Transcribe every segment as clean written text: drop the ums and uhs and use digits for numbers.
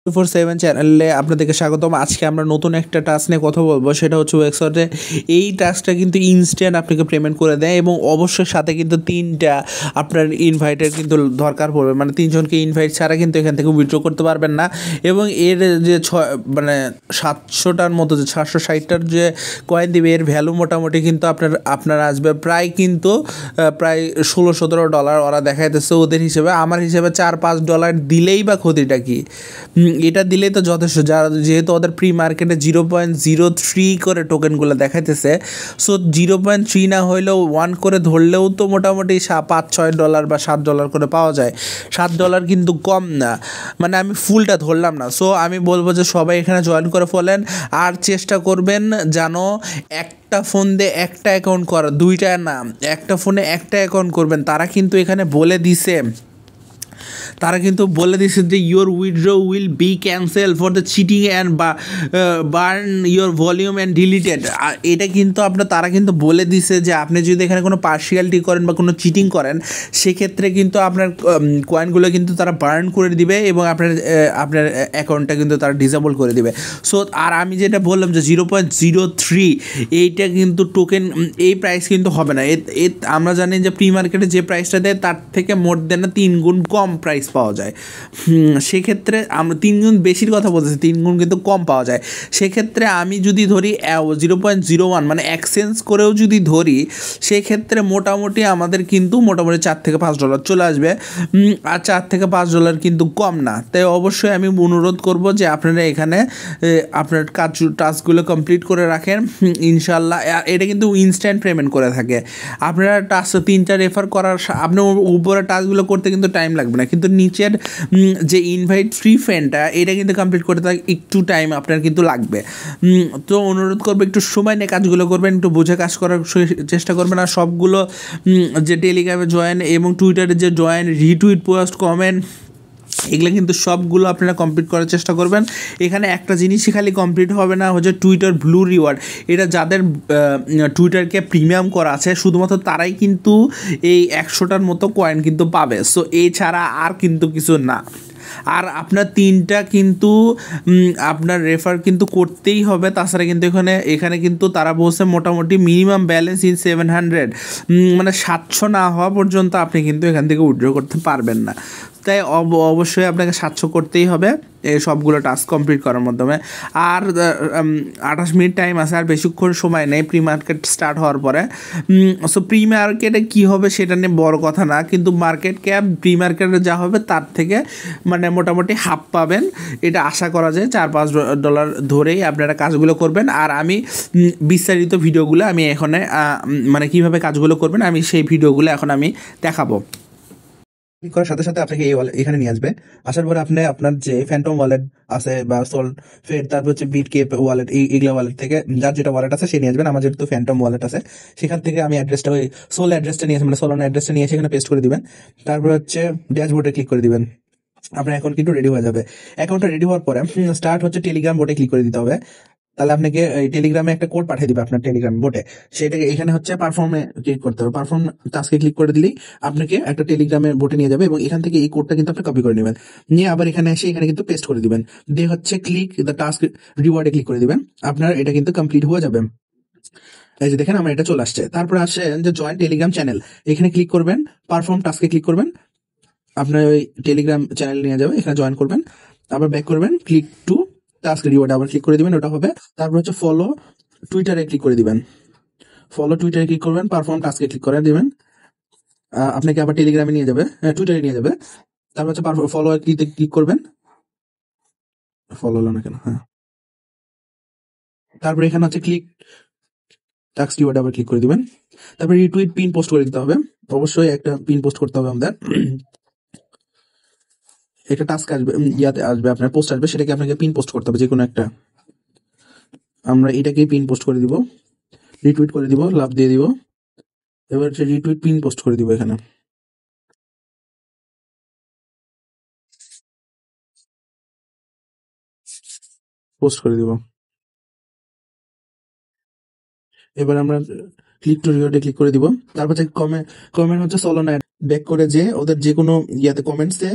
24/7 চ্যানেলে আপনাদেরকে স্বাগতম। আজকে আমরা নতুন একটা টাস্ক নিয়ে কথা বলবো, সেটা হচ্ছে ওয়েক্সটে। এই টাস্কটা কিন্তু ইনস্ট্যান্ট আপনাকে পেমেন্ট করে দেয় এবং অবশ্যই সাথে কিন্তু 3টা আপনার ইনভাইটের কিন্তু দরকার পড়বে, মানে 3জনকে ইনভাইট ছাড়া কিন্তু এখান থেকে উইথড্র করতে পারবেন না। এবং এর যে 700টার মতো, যে 760টার যে কয়েন দিবে, এর ভ্যালু মোটামুটি কিন্তু আপনার আসবে প্রায় কিন্তু প্রায় $16-17 ওরা দেখাইতেছে ওদের হিসেবে। আমার হিসেবে $4-5 দিলেই বা ক্ষতিটা কি? এটা দিলেই তো যথেষ্ট, যেহেতু ওদের প্রি মার্কেটে 0.03 করে টোকেনগুলো দেখাইতেছে। সো 0.3 না হইলেও 1 করে ধরলেও তো মোটামুটি $5-6 বা $7 করে পাওয়া যায়। $7 কিন্তু কম না, মানে আমি ফুলটা ধরলাম না। সো আমি বলবো যে সবাই এখানে জয়েন করে ফেলেন, আর চেষ্টা করবেন যেন একটা ফোন দিয়ে একটা অ্যাকাউন্ট করা, 2টা না, একটা ফোনে একটা অ্যাকাউন্ট করবেন। তারা কিন্তু এখানে বলে দিছে যে your withdraw will be cancel for the cheating and burn your volume and deleted. এটা কিন্তু তারা কিন্তু বলে দিছে যে আপনি যদি এখানে কোনো পার্সিয়ালিটি করেন বা কোনো চিটিং করেন, সেক্ষেত্রে কিন্তু আপনার কয়েনগুলো কিন্তু তারা বার্ন করে দিবে এবং আপনার অ্যাকাউন্টটা কিন্তু তারা ডিসেবল করে দিবে। সো আর আমি যেটা বললাম যে 0.03, এইটা কিন্তু টোকেন, এই প্রাইস কিন্তু হবে না। আমরা জানি যে প্রি মার্কেটে যে প্রাইসটা দেয় তার থেকে মোর দেন 3 গুণ কম প্রাইস পাওয়া যায়। সেক্ষেত্রে আমরা 3 গুণ বেশির কথা বলতেছি, 3 গুণ কিন্তু কম পাওয়া যায়। সেক্ষেত্রে আমি যদি ধরি 0.01, মানে এক্সচেঞ্জ করেও যদি ধরি, সেক্ষেত্রে মোটামুটি আমাদের কিন্তু মোটামুটি $4-5 চলে আসবে। আর $4-5 কিন্তু কম না। তাই অবশ্যই আমি অনুরোধ করব যে আপনারা এখানে আপনার টাস্কগুলো কমপ্লিট করে রাখেন ইনশাল্লাহ। এটা কিন্তু ইনস্ট্যান্ট পেমেন্ট করে থাকে। আপনারা টাস্ক 3টা রেফার করার, আপনার উপরে টাস্কগুলো করতে কিন্তু টাইম লাগবে না, কিন্তু নিচের যে ইনভাইট ফ্রি ফ্রেন্ডটা, এটা কিন্তু কমপ্লিট করতে একটু টাইম আপনার কিন্তু লাগবে। তো অনুরোধ করবো একটু সময় নিয়ে কাজগুলো করবেন, একটু বুঝে কাজ করার চেষ্টা করবেন। আর সবগুলো যে টেলিগ্রামে জয়েন এবং টুইটারে যে জয়েন, রিটুইট, পোস্ট, কমেন্ট, এগুলো কিন্তু সবগুলো আপনারা কমপ্লিট করার চেষ্টা করবেন। এখানে একটা জিনিসই খালি কমপ্লিট হবে না, হচ্ছে টুইটার ব্লু রিওয়ার্ড। এটা যাদের টুইটারকে প্রিমিয়াম করা আছে শুধুমাত্র তারাই কিন্তু এই 100টার মতো কয়েন কিন্তু পাবে। সো এছাড়া আর কিন্তু কিছু না। আর আপনার 3টা কিন্তু আপনার রেফার কিন্তু করতেই হবে। তাছাড়া কিন্তু এখানে কিন্তু তারা বলছে মোটামুটি মিনিমাম ব্যালেন্স 700, মানে 700 না হওয়া পর্যন্ত আপনি কিন্তু এখান থেকে উইথড্র করতে পারবেন না। তাই অবশ্যই আপনাকে 700 করতেই হবে এই সবগুলো টাস্ক কমপ্লিট করার মাধ্যমে। আর 28 মিনিট টাইম আছে, আর বেশিক্ষণ সময় নেই প্রি মার্কেট স্টার্ট হওয়ার পরে। সো প্রি মার্কেটে কী হবে সেটা নিয়ে বড় কথা না, কিন্তু মার্কেট ক্যাপ প্রি মার্কেটে যা হবে তার থেকে মানে মোটামুটি হাফ পাবেন, এটা আশা করা যায়। $4-5 ধরেই আপনারা কাজগুলো করবেন। আর আমি বিস্তারিত ভিডিওগুলো আমি এখানে মানে কীভাবে কাজগুলো করবেন আমি সেই ভিডিওগুলো এখন আমি দেখাবো। ক্লিক করার সাথে সাথে আপনাকে এখানে নিয়ে আসবে। আসার পরে আপনি আপনার যে ফ্যান্টম ওয়ালেট আছে বা সোল ফেড, তারপর হচ্ছে বিটকেপ ওয়ালেট, এইগুলা ওয়ালেট থেকে যার যেটা ওয়ালেট আছে সে নিয়ে আসবেন। আমার যেহেতু ফ্যান্টম ওয়ালেট আছে, সেখান থেকে আমি অ্যাড্রেসটা, ওই সোল অ্যাড্রেসটা নিয়ে, মানে সোলার অ্যাড্রেসটা নিয়ে সেখানে পেস্ট করে দিবেন। তারপর হচ্ছে ড্যাশবোর্ডে ক্লিক করে দিবেন। আপনার অ্যাকাউন্ট কিন্তু রেডি হয়ে যাবে। অ্যাকাউন্টটা রেডি হওয়ার পরে স্টার্ট হচ্ছে টেলিগ্রাম বোটে ক্লিক করে দিতে হবে। তাহলে আপনাকে এই টেলিগ্রামে একটা কোড পাঠিয়ে দিবে আপনার টেলিগ্রাম বোটে। সেটাকে এখানে হচ্ছে পারফর্মে ক্লিক করতে হবে। পারফর্ম টাস্কে ক্লিক করে দিলেই আপনাকে একটা টেলিগ্রামের বোটে নিয়ে যাবে এবং এখান থেকে এই কোডটা কিন্তু আপনি কপি করে নেবেন, নিয়ে আবার এখানে এসে এখানে কিন্তু পেস্ট করে দিবেন। দিয়ে হচ্ছে ক্লিক দ্য টাস্ক রিওয়ার্ডে ক্লিক করে দিবেন। আপনার এটা কিন্তু কমপ্লিট হয়ে যাবে। এই যে দেখেন আমার এটা চলে আসছে। তারপর আসে যে জয়েন টেলিগ্রাম চ্যানেল, এখানে ক্লিক করবেন, পারফর্ম টাস্কে ক্লিক করবেন, আপনার ওই টেলিগ্রাম চ্যানেল নিয়ে যাবে, এখানে জয়েন করবেন, আবার ব্যাক করবেন, ক্লিক টু টাস্ক রিওয়ার্ড আবার ক্লিক করে দিবেন, ওটা হবে। তারপর হচ্ছে ফলো টুইটারে ক্লিক করে দিবেন, ফলো টুইটারে ক্লিক করবেন, পারফর্ম টাস্কে ক্লিক করে দিবেন, আপনাকে আবার টেলিগ্রামে নিয়ে যাবে, টুইটারে নিয়ে যাবে। তারপর হচ্ছে ফলো ক্লিক করবেন, ফলো হলো না কেন, হ্যাঁ। তারপর এখানে হচ্ছে ক্লিক টাস্ক রিওয়ার্ড আবার ক্লিক করে দিবেন। তারপর রিটুইট পিন পোস্ট করে দিতে হবে, অবশ্যই একটা পিন পোস্ট করতে হবে আমাদের। একটা টাস্ক আসবে, ইয়াতে আসবে, আপনার পোস্ট আসবে, সেটাকে আপনাকে পিন পোস্ট করতে হবে যে কোনো একটা। আমরা এটাকেই পিন পোস্ট করে দিব, রিটুইট করে দিব, লাভ দিয়ে দিব। এবার হচ্ছে রিটুইট পিন পোস্ট করে দিব, এখানে পোস্ট করে দিব। এবার আমরা ক্লিক টু রিওয়ার্ডে ক্লিক করে দিব। তারপর হচ্ছে কমেন্ট হচ্ছে সলোনা ব্যাক করে যে ওদের যে কোনো ইয়াতে কমেন্টসে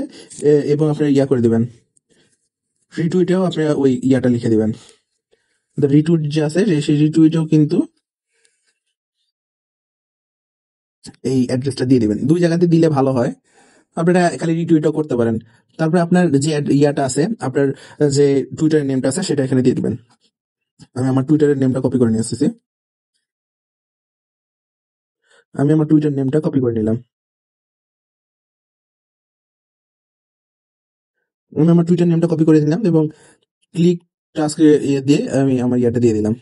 এবং আপনার ইয়া করে দিবেন, রিটুইটেও আপনি ওই ইয়াটা লিখে দিবেন, রিটুইট যে আছে সেই রিটুইটেও কিন্তু এই অ্যাড্রেসটা দিয়ে দিবেন। দুই জায়গাতে দিলে ভালো হয়, আপনারা খালি রিটুইটও করতে পারেন। তারপরে আপনার যে ইয়াটা আছে, আপনার যে টুইটারের নেমটা আছে সেটা এখানে দিয়ে দিবেন। আমি আমার টুইটারের নেমটা কপি করে নিয়ে আসতেছি। আমি আমার টুইটার নেমটা কপি করে নিলাম। আমি আমার টুইটার নেমটা কপি করে দিলাম এবং ক্লিক টাস্ক ইয়ে দিয়ে আমি আমার ইয়াটা দিয়ে দিলাম।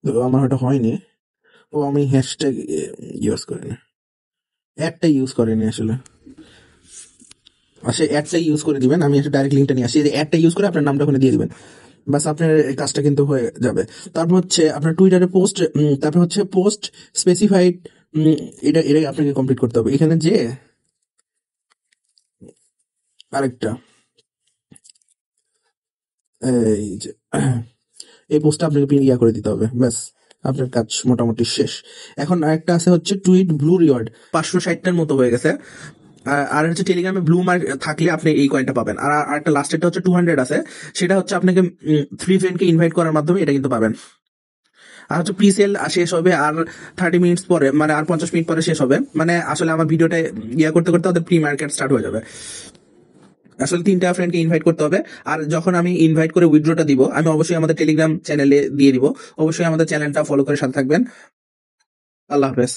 তো আমার ওটা হয়নি, ও আমি হ্যাশট্যাগ ইউজ করিনি, অ্যাডটা ইউজ করিনি আসলে। আসলে অ্যাডটা ইউজ করে দিবেন, আমি একটা ডাইরেক্ট লিঙ্কটা নিয়ে আসি, অ্যাডটা ইউজ করে আপনার নামটা ওখানে দিয়ে দিবেন, বাস আপনার এই কাজটা কিন্তু হয়ে যাবে। তারপর হচ্ছে আপনার টুইটারে পোস্ট, তারপর হচ্ছে পোস্ট স্পেসিফাইড, এটা এটা আপনাকে কমপ্লিট করতে হবে। এখানে যে আরেকটা এই যে এই পোস্টটা আপনাকে ইয়া করে দিতে হবে, ব্যাস আপনার কাজ মোটামুটি শেষ। এখন আরেকটা আছে হচ্ছে টুইট ব্লু রিওয়ার্ড, 560টার মতো হয়ে গেছে। আর হচ্ছে টেলিগ্রামে ব্লু মার্ক থাকলে আপনি এই কয়েনটা পাবেন। আর আরেকটা লাস্টেরটা হচ্ছে 200 আছে, সেটা হচ্ছে আপনাকে 3 ফ্রেন্ডকে ইনভাইট করার মাধ্যমে এটা কিন্তু পাবেন। আর হচ্ছে প্রি সেল শেষ হবে আর 30 মিনিটস পরে, মানে আর 50 মিনিট পরে শেষ হবে। মানে আসলে আমার ভিডিওটা ইয়া করতে করতে ওদের প্রি মার্কেট স্টার্ট হয়ে যাবে। আসলে 3টা ফ্রেন্ডকে ইনভাইট করতে হবে। আর যখন আমি ইনভাইট করে উইথড্রটা দিব, আমি অবশ্যই আমাদের টেলিগ্রাম চ্যানেলে দিয়ে দিব। অবশ্যই আমাদের চ্যানেলটা ফলো করে সাথে থাকবেন। আল্লাহ হাফেজ।